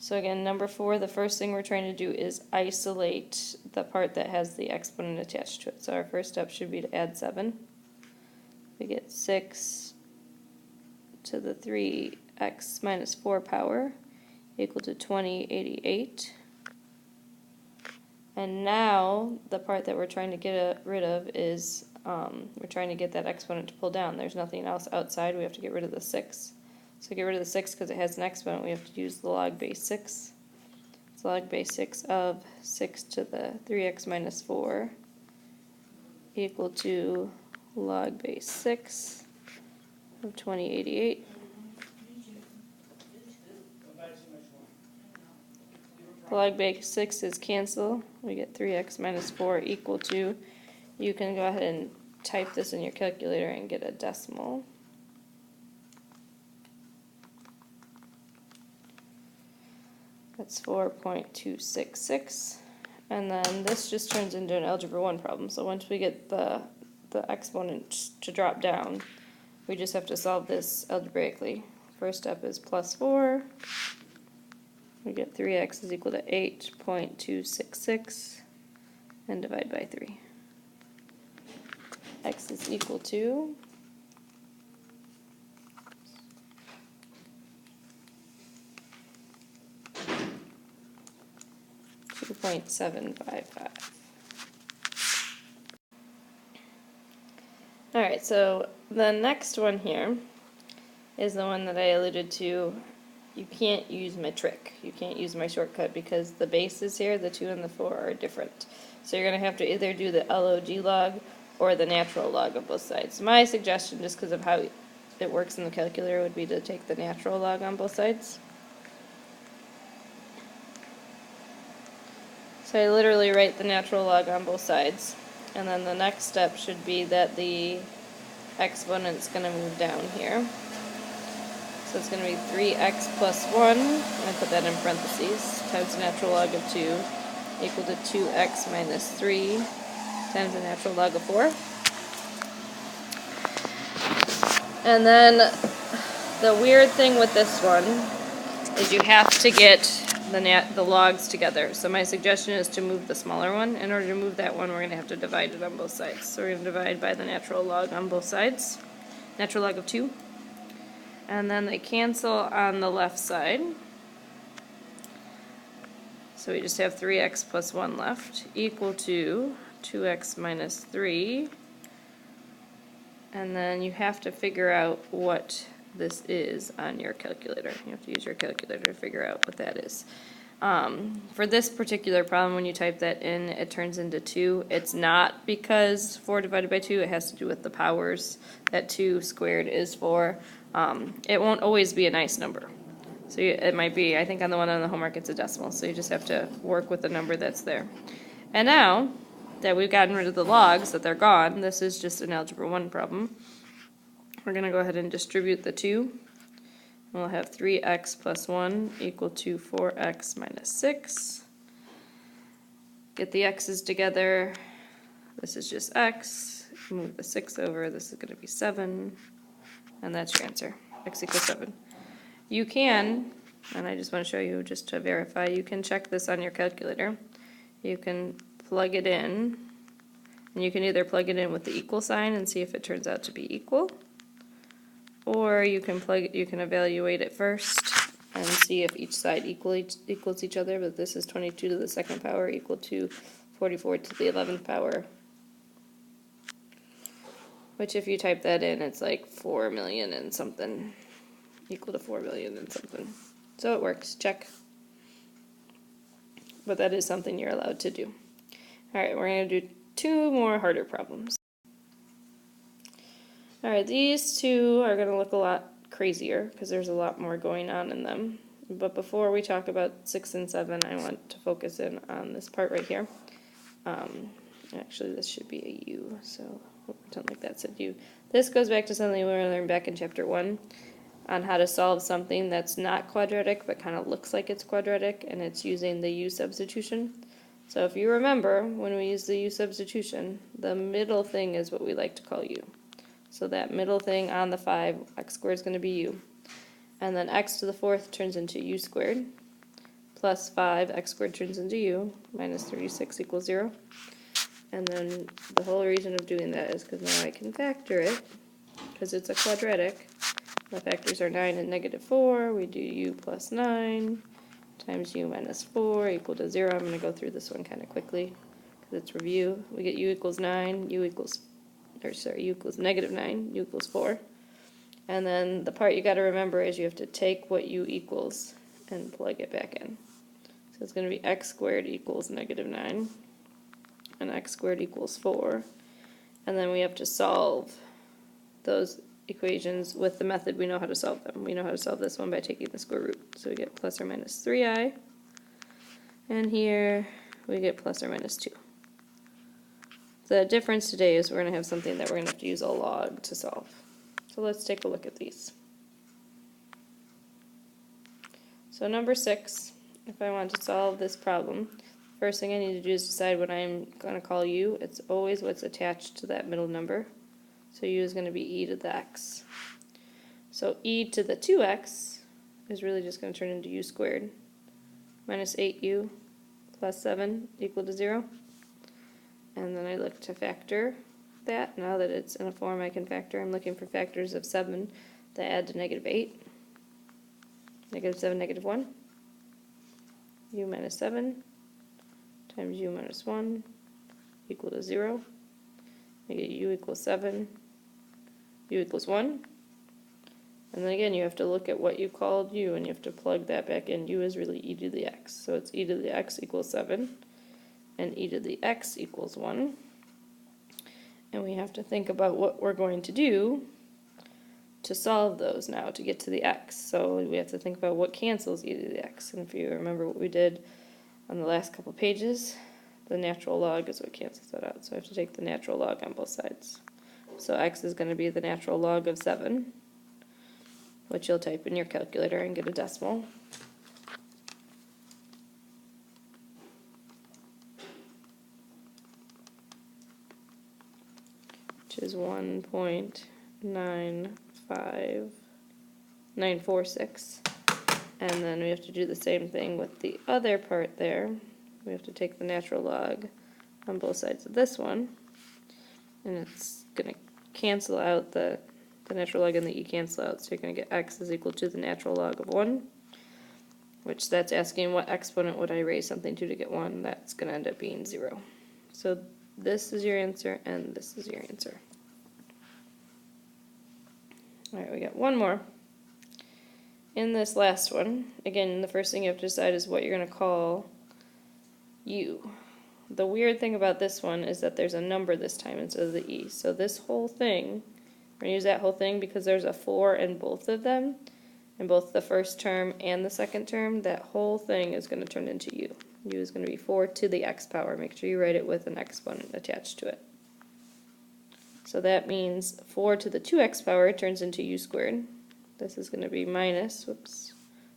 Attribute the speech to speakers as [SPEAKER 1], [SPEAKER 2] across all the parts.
[SPEAKER 1] So again, number 4, the first thing we're trying to do is isolate the part that has the exponent attached to it. So our first step should be to add 7. We get 6 to the 3x minus 4 power equal to 2088. And now the part that we're trying to get rid of is we're trying to get that exponent to pull down. There's nothing else outside. We have to get rid of the 6. So get rid of the 6 because it has an exponent. We have to use the log base 6. So log base 6 of 6 to the 3x minus 4 equal to log base 6 of 2088. The log base 6 is cancel. We get 3x minus 4 equal to, you can go ahead and type this in your calculator and get a decimal. That's 4.266. And then this just turns into an algebra 1 problem. So once we get the exponent to drop down, we just have to solve this algebraically. First step is plus 4. We get 3x is equal to 8.266 and divide by 3. X is equal to 2.755. Alright, so the next one here is the one that I alluded to. You can't use my trick. You can't use my shortcut because the bases here, the 2 and the 4, are different. So you're going to have to either do the log log or the natural log of both sides. My suggestion, just because of how it works in the calculator, would be to take the natural log on both sides. So I literally write the natural log on both sides. And then the next step should be that the exponent's going to move down here. So it's going to be 3x plus 1, and I put that in parentheses, times the natural log of 2 equal to 2x minus 3 times the natural log of 4. And then the weird thing with this one is you have to get the logs together. So my suggestion is to move the smaller one. In order to move that one, we're going to have to divide it on both sides. So we're going to divide by the natural log on both sides, natural log of 2. And then they cancel on the left side. So we just have 3x plus 1 left, equal to 2x minus 3. And then you have to figure out what this is on your calculator. You have to use your calculator to figure out what that is. For this particular problem, when you type that in, it turns into 2. It's not because 4 divided by 2, it has to do with the powers that 2 squared is 4. It won't always be a nice number. So it might be, I think on the one on the homework it's a decimal, so you just have to work with the number that's there. And now that we've gotten rid of the logs, that they're gone, this is just an algebra 1 problem. We're going to go ahead and distribute the 2. We'll have 3x plus 1 equal to 4x minus 6. Get the x's together. This is just x. Move the 6 over. This is going to be 7. And that's your answer. X equals 7. You can, and I just want to show you just to verify, you can check this on your calculator. You can plug it in, and you can either plug it in with the equal sign and see if it turns out to be equal, or you can evaluate it first and see if each side equals each other. But this is 22 to the 2nd power equal to 44 to the 11th power. Which if you type that in, it's like 4 million and something, equal to 4 million and something. So it works, check. But that is something you're allowed to do. Alright, we're going to do 2 more harder problems. Alright, these 2 are going to look a lot crazier because there's a lot more going on in them. But before we talk about 6 and 7, I want to focus in on this part right here. Actually, this should be a U, so we'll pretend like that's a U. This goes back to something we learned back in chapter 1 on how to solve something that's not quadratic but kind of looks like it's quadratic, and it's using the U substitution. So if you remember, when we use the U substitution, the middle thing is what we like to call U. So that middle thing on the 5, x squared is going to be U. And then x to the 4th turns into U squared. plus 5, x squared turns into u, minus 36 equals 0. And then the whole reason of doing that is because now I can factor it, because it's a quadratic. The factors are 9 and negative 4. We do u plus 9 times u minus 4 equal to 0. I'm going to go through this one kind of quickly because it's review. We get u equals 9, u equals negative 9, u equals 4. And then the part you got to remember is you have to take what u equals and plug it back in. So it's going to be x squared equals negative 9, and x squared equals 4. And then we have to solve those equations with the method we know how to solve them. We know how to solve this one by taking the square root. So we get plus or minus 3i, and here we get plus or minus 2. The difference today is we're going to have something that we're going to have to use a log to solve. So let's take a look at these. So number 6, if I want to solve this problem, first thing I need to do is decide what I'm going to call u. It's always what's attached to that middle number. So u is going to be e to the x. So e to the 2x is really just going to turn into u squared minus 8u plus 7 equal to 0. And then I look to factor that. Now that it's in a form I can factor, I'm looking for factors of 7 that add to negative 8. Negative 7, negative 1. U minus 7 times u minus 1 equal to 0. I get u equals 7, u equals 1. And then again, you have to look at what you called u, and you have to plug that back in. U is really e to the x. So it's e to the x equals 7, and e to the x equals 1. And we have to think about what we're going to do to solve those now to get to the x. So we have to think about what cancels e to the x. And if you remember what we did on the last couple pages, the natural log is what cancels that out. So I have to take the natural log on both sides. So x is going to be the natural log of 7, which you'll type in your calculator and get a decimal. Which is 1.95946. And then we have to do the same thing with the other part there. We have to take the natural log on both sides of this one. And it's going to cancel out the natural log and the e cancel out. So you're going to get x is equal to the natural log of 1. Which that's asking what exponent would I raise something to get 1. That's going to end up being 0. So this is your answer, and this is your answer. Alright, we got one more. In this last one, again, the first thing you have to decide is what you're going to call u. The weird thing about this one is that there's a number this time instead of the e. So this whole thing, we're going to use that whole thing because there's a 4 in both of them, in both the first term and the second term. That whole thing is going to turn into u. U is going to be 4 to the x power. Make sure you write it with an exponent attached to it. So that means 4 to the 2x power turns into u squared. This is going to be minus,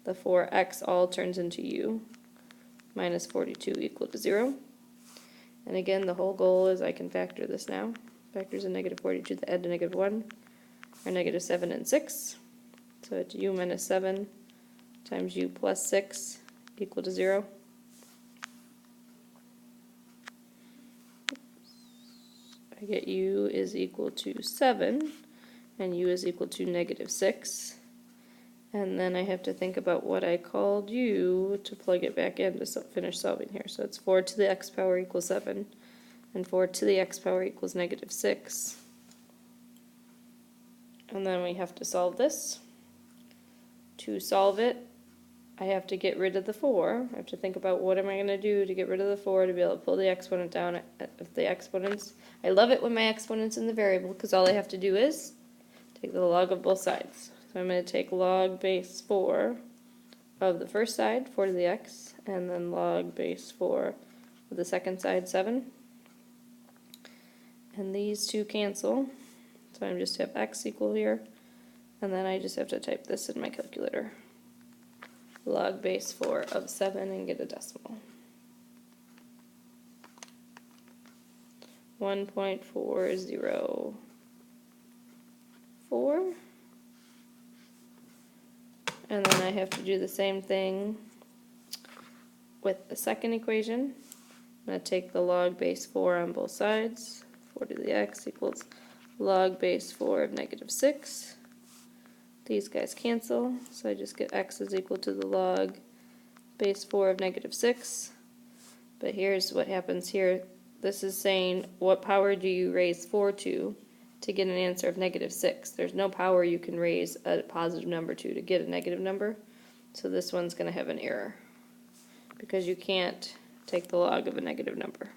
[SPEAKER 1] the 4x all turns into u, minus 42 equal to 0. And again, the whole goal is I can factor this now. Factors of negative 42 that add to negative 1 are negative 7 and 6. So it's u minus 7 times u plus 6 equal to 0. I get u is equal to 7, and u is equal to negative 6. And then I have to think about what I called u to plug it back in to finish solving here. So it's 4 to the x power equals 7, and 4 to the x power equals negative 6. And then we have to solve this. To solve it, I have to get rid of the 4. I have to think about what am I going to do to get rid of the 4 to be able to pull the exponent down. If the exponents, I love it when my exponent's in the variable because all I have to do is take the log of both sides. So I'm going to take log base 4 of the first side, 4 to the x, and then log base 4 of the second side, 7. And these two cancel. So I just have x equal here, and then I just have to type this in my calculator. Log base 4 of 7 and get a decimal. 1.404. And then I have to do the same thing with the second equation. I'm going to take the log base 4 on both sides. 4 to the x equals log base 4 of negative 6. These guys cancel, so I just get x is equal to the log base 4 of negative 6. But here's what happens here. This is saying what power do you raise 4 to get an answer of negative 6. There's no power you can raise a positive number to get a negative number. So this one's going to have an error because you can't take the log of a negative number.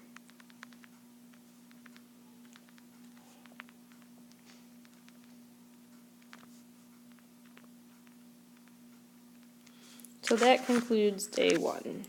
[SPEAKER 1] So that concludes day 1.